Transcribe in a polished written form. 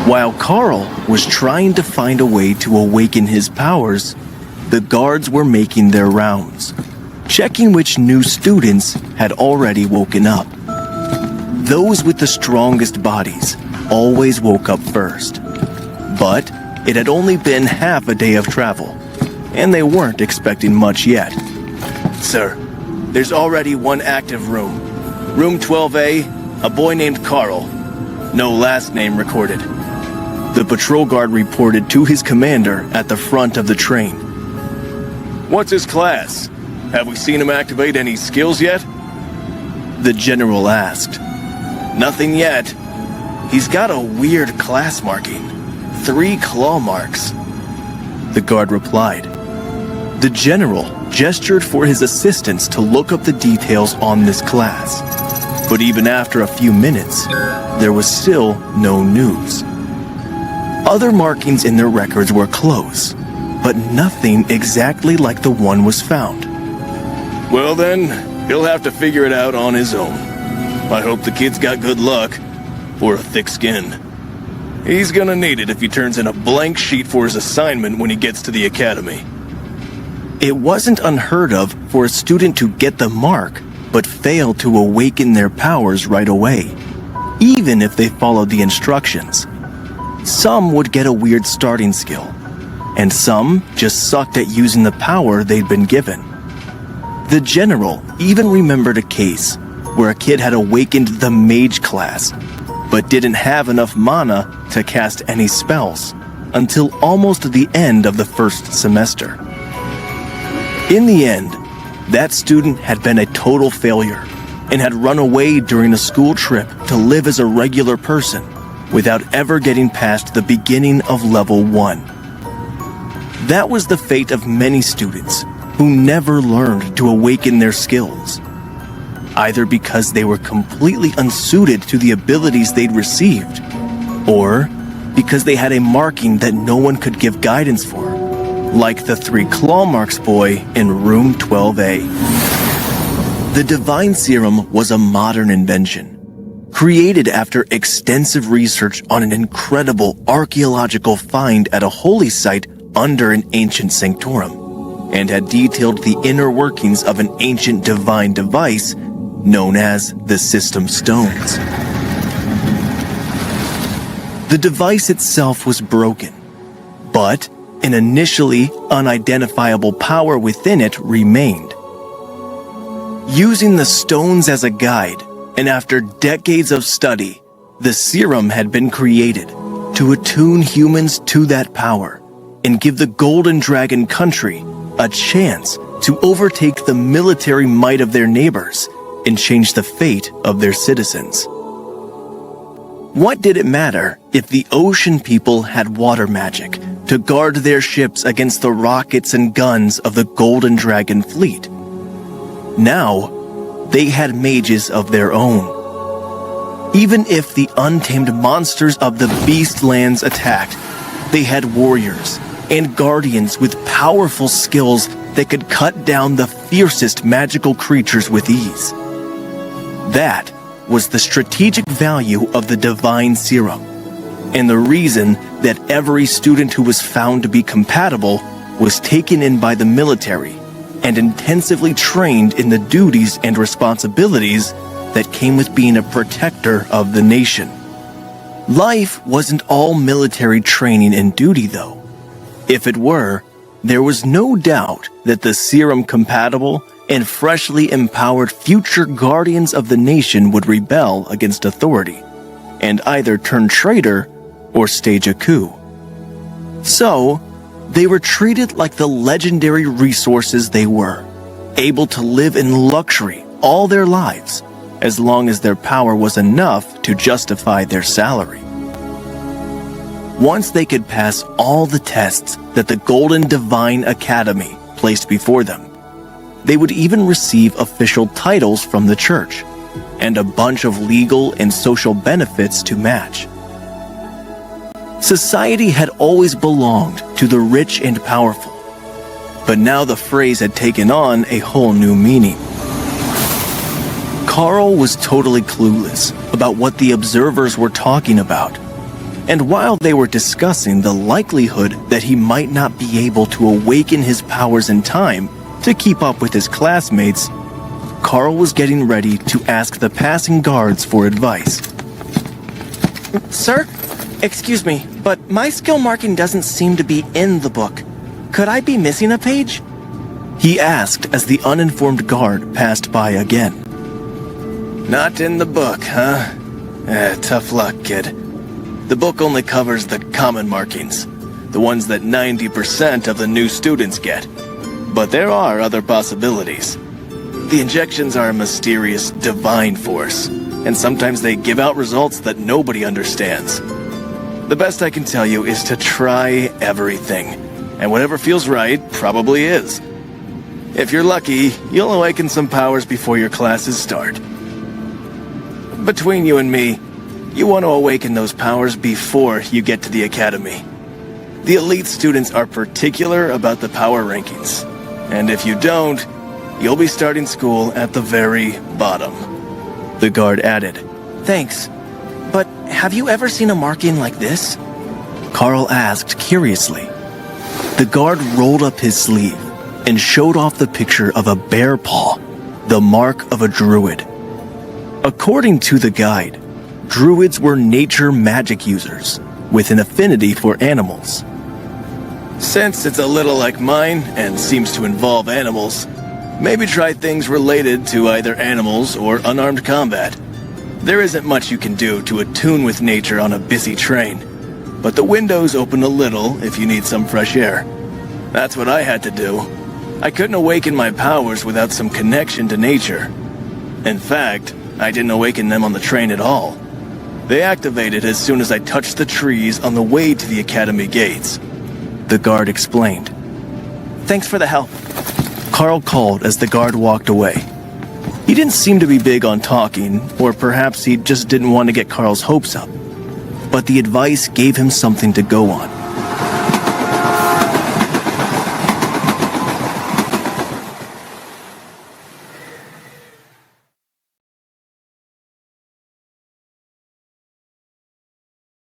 While Carl was trying to find a way to awaken his powers, the guards were making their rounds, checking which new students had already woken up. Those with the strongest bodies always woke up first. But it had only been half a day of travel, and they weren't expecting much yet. "Sir, there's already one active room. Room 12A, a boy named Carl. No last name recorded." The patrol guard reported to his commander at the front of the train. "What's his class? Have we seen him activate any skills yet?" The general asked. "Nothing yet. He's got a weird class marking. 3 claw marks." The guard replied. The general gestured for his assistants to look up the details on this class. But even after a few minutes, there was still no news. Other markings in their records were close, but nothing exactly like the one was found. "Well then, he'll have to figure it out on his own. I hope the kid's got good luck, or a thick skin. He's gonna need it if he turns in a blank sheet for his assignment when he gets to the academy." It wasn't unheard of for a student to get the mark, but fail to awaken their powers right away, even if they followed the instructions. Some would get a weird starting skill, and some just sucked at using the power they'd been given. The general even remembered a case where a kid had awakened the mage class, but didn't have enough mana to cast any spells until almost the end of the first semester. In the end, that student had been a total failure and had run away during a school trip to live as a regular person without ever getting past the beginning of level 1. That was the fate of many students who never learned to awaken their skills, either because they were completely unsuited to the abilities they'd received, or because they had a marking that no one could give guidance for, like the 3 claw marks boy in room 12A. The Divine Serum was a modern invention, created after extensive research on an incredible archaeological find at a holy site under an ancient sanctorum, and had detailed the inner workings of an ancient divine device known as the System Stones. The device itself was broken, but an initially unidentifiable power within it remained. Using the stones as a guide, and after decades of study, the serum had been created to attune humans to that power and give the Golden Dragon country a chance to overtake the military might of their neighbors and change the fate of their citizens. What did it matter if the ocean people had water magic to guard their ships against the rockets and guns of the Golden Dragon fleet? Now, they had mages of their own. Even if the untamed monsters of the Beastlands attacked, they had warriors and guardians with powerful skills that could cut down the fiercest magical creatures with ease. That was the strategic value of the Divine Serum, and the reason that every student who was found to be compatible was taken in by the military and intensively trained in the duties and responsibilities that came with being a protector of the nation. Life wasn't all military training and duty, though. If it were, there was no doubt that the serum-compatible and freshly empowered future guardians of the nation would rebel against authority and either turn traitor or stage a coup. So, they were treated like the legendary resources they were, able to live in luxury all their lives, as long as their power was enough to justify their salary. Once they could pass all the tests that the Golden Divine Academy placed before them, they would even receive official titles from the church, and a bunch of legal and social benefits to match. Society had always belonged to the rich and powerful, but now the phrase had taken on a whole new meaning. Carl was totally clueless about what the observers were talking about. And while they were discussing the likelihood that he might not be able to awaken his powers in time to keep up with his classmates, Carl was getting ready to ask the passing guards for advice. Sir, excuse me, but my skill marking doesn't seem to be in the book. Could I be missing a page? He asked as the uninformed guard passed by again. Not in the book, huh? Tough luck, kid. The book only covers the common markings, the ones that 90% of the new students get. But there are other possibilities. The injections are a mysterious divine force, and sometimes they give out results that nobody understands. The best I can tell you is to try everything, and whatever feels right probably is. If you're lucky, you'll awaken some powers before your classes start. Between you and me, you want to awaken those powers before you get to the academy. The elite students are particular about the power rankings, and if you don't, you'll be starting school at the very bottom. The guard added. Thanks. But have you ever seen a marking like this? Carl asked curiously. The guard rolled up his sleeve and showed off the picture of a bear paw, the mark of a druid. According to the guide, druids were nature magic users with an affinity for animals. Since it's a little like mine and seems to involve animals, maybe try things related to either animals or unarmed combat. There isn't much you can do to attune with nature on a busy train, but the windows open a little if you need some fresh air. That's what I had to do. I couldn't awaken my powers without some connection to nature. In fact, I didn't awaken them on the train at all. They activated as soon as I touched the trees on the way to the academy gates. The guard explained. Thanks for the help. Carl called as the guard walked away. He didn't seem to be big on talking, or perhaps he just didn't want to get Carl's hopes up. But the advice gave him something to go on.